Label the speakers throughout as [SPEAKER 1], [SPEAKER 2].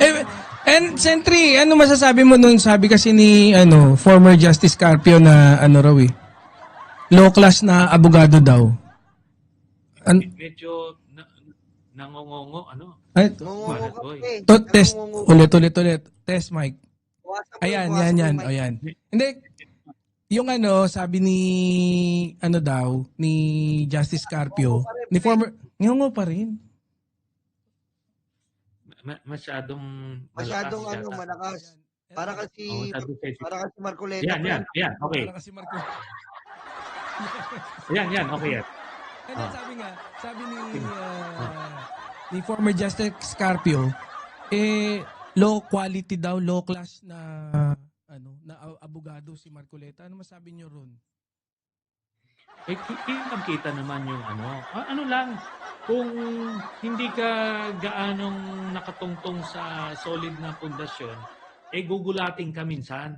[SPEAKER 1] Eh, and Sentry, ano masasabi mo nun? Sabi kasi ni former Justice Carpio na raw eh. Low class na abogado daw.
[SPEAKER 2] Medyo nangongongo,
[SPEAKER 1] Ay,
[SPEAKER 3] Ngungungo ka
[SPEAKER 2] Maratoy.
[SPEAKER 3] pa eh.
[SPEAKER 1] test.
[SPEAKER 3] Ngungungo ka.
[SPEAKER 1] Ulit. Test mic.
[SPEAKER 3] Bukasan mo
[SPEAKER 1] Ayan,
[SPEAKER 3] bukasan mo
[SPEAKER 1] yan.
[SPEAKER 3] yung mic.
[SPEAKER 1] O yan. Hindi, yung sabi ni, daw, ni Justice Carpio, ni former, ngungo pa rin.
[SPEAKER 2] Masyadong
[SPEAKER 3] Masyadong
[SPEAKER 2] yata.
[SPEAKER 3] malakas. Para kasi
[SPEAKER 2] sabi ko,
[SPEAKER 3] Marcoleta.
[SPEAKER 2] Yan, okay.
[SPEAKER 1] Para kasi Marco.
[SPEAKER 2] Yan, okay yan.
[SPEAKER 1] And then sabi ni former Justice Carpio, low quality daw, low class na abogado si Marcoleta. Ano masabi niyo ron?
[SPEAKER 2] Kita naman yung ano lang, kung hindi ka gaanong nakatungtong sa solid na pundasyon, gugulating ka minsan.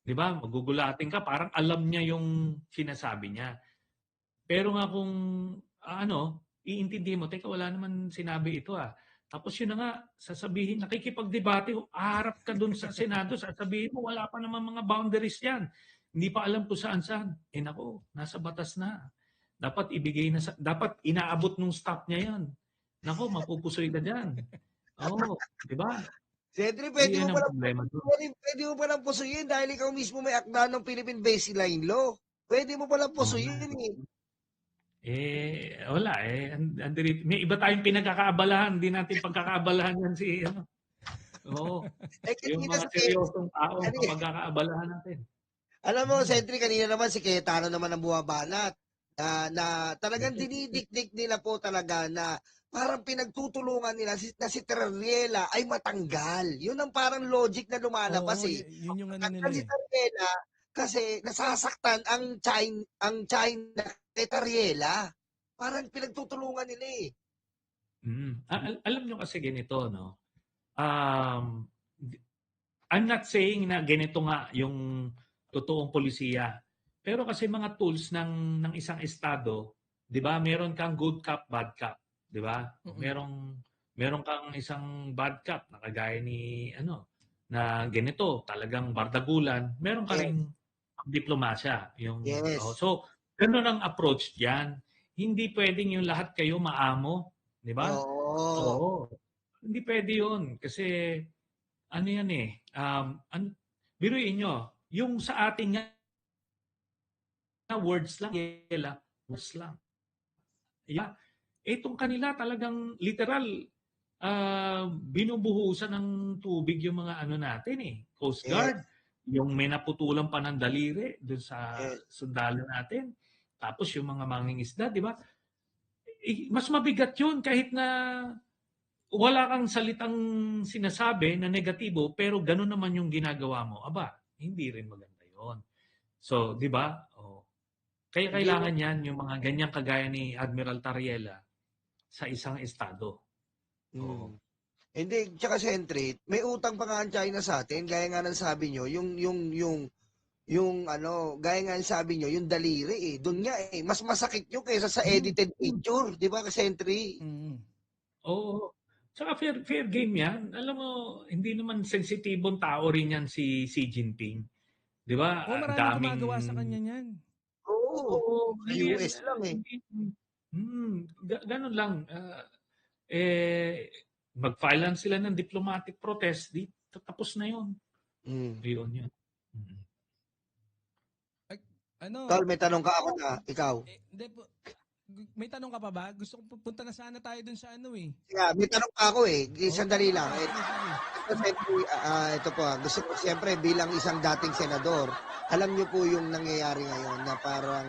[SPEAKER 2] Di ba? Magugulating ka, parang alam niya yung sinasabi niya. Pero nga kung, iintindihin mo, teka, wala naman sinabi ito Tapos yun na nga, sasabihin, nakikipagdebate, harap ka dun sa Senado, sasabihin mo, wala pa naman mga boundaries yan. Hindi pa alam kung saan-saan. Nako, nasa batas na. Dapat ibigay na, dapat inaabot nung stop niya yan. Nako, mapupusoy ka dyan. Oo, di ba?
[SPEAKER 3] Sentry,
[SPEAKER 2] Pwede
[SPEAKER 3] mo palang pusuyin dahil ikaw mismo may akda ng Philippine Baseline Law. Pwede mo palang pusuyin
[SPEAKER 2] Wala may iba tayong pinagkakaabalahan, hindi natin pagkakaabalahan yan si Oo. Yung mga seryosong tao ang pagkakaabalahan natin.
[SPEAKER 3] Alam mo, Sentry, kanina naman si Cayetano naman ang buwabanat na talagang dinidikdik nila po talaga na parang pinagtutulungan nila na si Terriela ay matanggal. Yun ang parang logic na lumalabas
[SPEAKER 1] Yun yung nila
[SPEAKER 3] si Terriela kasi nasasaktan ang China kay Terriela. Parang pinagtutulungan nila
[SPEAKER 2] Alam nyo kasi ganito, no? I'm not saying na ganito nga yung totoong polisiya. Pero kasi mga tools ng isang estado, 'di ba? Meron kang good cop, bad cop, 'di ba? Meron kang isang bad cop na kagaya ni na ganito, talagang bardagulan. Meron ka ring diplomasya, yung so ganun ang approach diyan. Hindi pwedeng yung lahat kayo maamo, 'di ba? Oo. Hindi pwede 'yun kasi ano yan biruin nyo, yung sa ating words lang, words lang. Yeah. Itong kanila talagang literal binubuhusan ng tubig yung mga natin Coast Guard, yung may naputulan pa ng daliri doon sa sundalo natin. Tapos yung mga mangingisda, di ba? Mas mabigat yun kahit na wala kang salitang sinasabi na negatibo, pero gano'n naman yung ginagawa mo. Aba, hindi rin maganda yon. So, di ba? Kaya kailangan yan, yung mga ganyang kagaya ni Admiral Tariela sa isang estado.
[SPEAKER 3] Hindi, tsaka Sentry, may utang pa nga ang China sa atin, gaya nga ng sabi nyo, gaya nga ng sabi nyo, yung daliri doon nga mas masakit nyo kaysa sa edited picture, di ba, Sentry?
[SPEAKER 2] Oo. Tsaka fair game yan. Alam mo, hindi naman sensitibong tao rin yan si Xi Jinping. Di ba?
[SPEAKER 1] Maraming gumagawa sa kanya niyan.
[SPEAKER 3] Oo. US lang
[SPEAKER 2] Ganun lang. Mag-file lang sila ng diplomatic protest. Tapos na yun. Yun yun.
[SPEAKER 3] Tol, may tanong ka ako na, ikaw.
[SPEAKER 1] May tanong ka pa ba? Gusto ko pupunta na sana tayo dun sa
[SPEAKER 3] Yeah, may tanong ka ako Sandali lang. Ito po gusto ko siyempre bilang isang dating senador, alam niyo po yung nangyayari ngayon na parang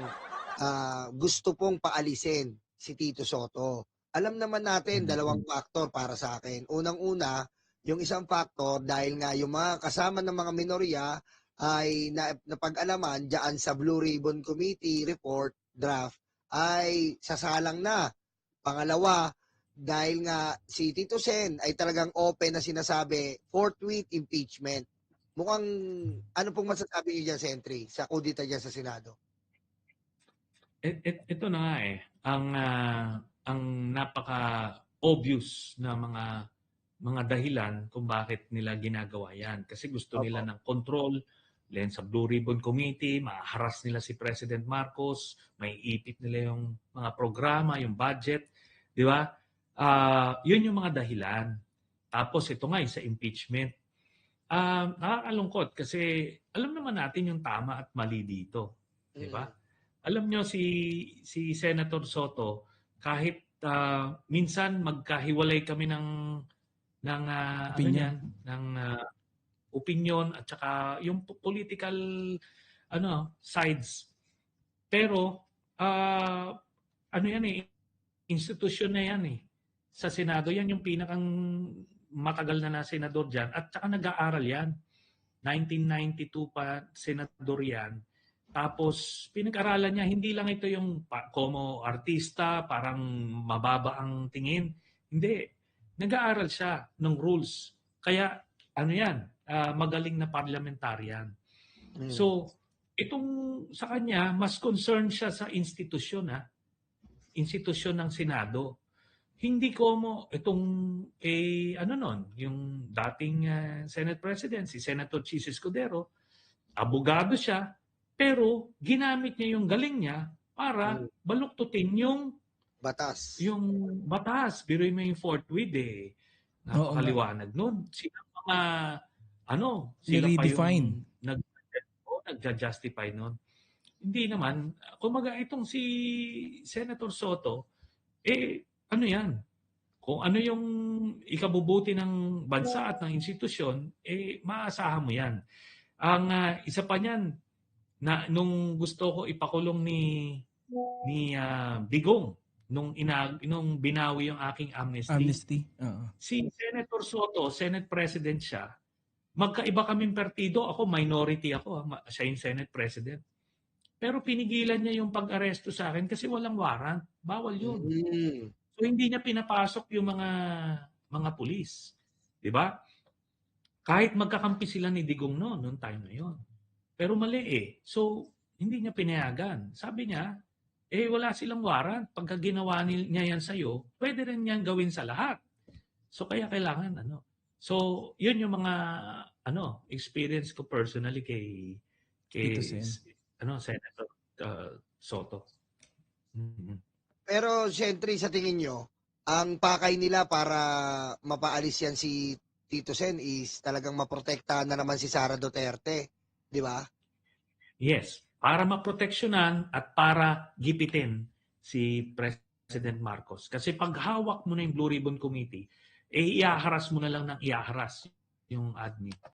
[SPEAKER 3] gusto pong paalisin si Tito Sotto. Alam naman natin, dalawang factor para sa akin. Unang-una, yung isang factor dahil nga yung mga kasama ng mga minorya ay napag-alaman diyan sa Blue Ribbon Committee report draft ay sasalang na. Pangalawa, dahil nga si Tito Sen ay talagang open na sinasabi, forthwith impeachment. Mukhang, ano pong masasabi niyo dyan, Sentry, sa kudita dyan sa Senado?
[SPEAKER 2] Ito na nga ang napaka-obvious na mga mga dahilan kung bakit nila ginagawa yan. Kasi gusto nila ng control. Then sa Blue Ribbon Committee, maharas nila si President Marcos, may ipit nila yung mga programa, yung budget, di ba? Yun yung mga dahilan. Tapos ito nga, sa impeachment. Nakakalungkot kasi alam naman natin yung tama at mali dito. Di ba? Alam nyo, si Senator Soto, kahit minsan magkahiwalay kami ng
[SPEAKER 1] Opinion.
[SPEAKER 2] opinion at saka yung political sides. Pero yan institusyon na yan eh. Sa Senado yan yung pinakang matagal na senador diyan at saka nag-aaral yan. 1992 pa senador yan. Tapos pinag-aralan niya, hindi lang ito yung como artista, parang mababa ang tingin. Hindi. Nag-aaral siya ng rules. Kaya yan, magaling na parliamentarian. So, itong sa kanya, mas concerned siya sa institusyon, institusyon ng Senado. Hindi como itong, yung dating Senate President, si Senator Chis Escudero, abogado siya, pero ginamit niya yung galing niya para baluktutin yung
[SPEAKER 3] batas.
[SPEAKER 2] Biruin mo yung Fort With napakaliwanag nun. Sila mga, sila pa
[SPEAKER 1] I-redefine.
[SPEAKER 2] yung nagja-justify nun. Hindi naman, kumaga itong si Senator Soto, yan? Kung ano yung ikabubuti ng bansa at ng institusyon, maasahan mo yan. Ang isa pa niyan, nung gusto ko ipakulong ni Digong, nung binawi yung aking amnesty. Si Senator Soto, Senate President siya, magkaiba kaming partido. Ako, minority ako. Siya yung Senate President. Pero pinigilan niya yung pag-aresto sa akin kasi walang warrant. Bawal yun. So, hindi niya pinapasok yung mga pulis. Diba? Kahit magkakampi sila ni Digong noong time na yun. Pero mali So, hindi niya pinayagan. Sabi niya, wala silang warrant. Pagka ginawa niya yan sa'yo, pwede rin yan gawin sa lahat. So, kaya kailangan, So, yun yung mga, experience ko personally kay Senator Soto.
[SPEAKER 3] Pero, Sentry, sa tingin nyo, ang pakay nila para mapaalis yan si Tito Sen is talagang maprotektahan na naman si Sara Duterte. Di ba?
[SPEAKER 2] Yes. Para maproteksyonan at para gipitin si President Marcos. Kasi pag hawak mo na yung Blue Ribbon Committee, iaharas mo na lang ng iaharas yung admin.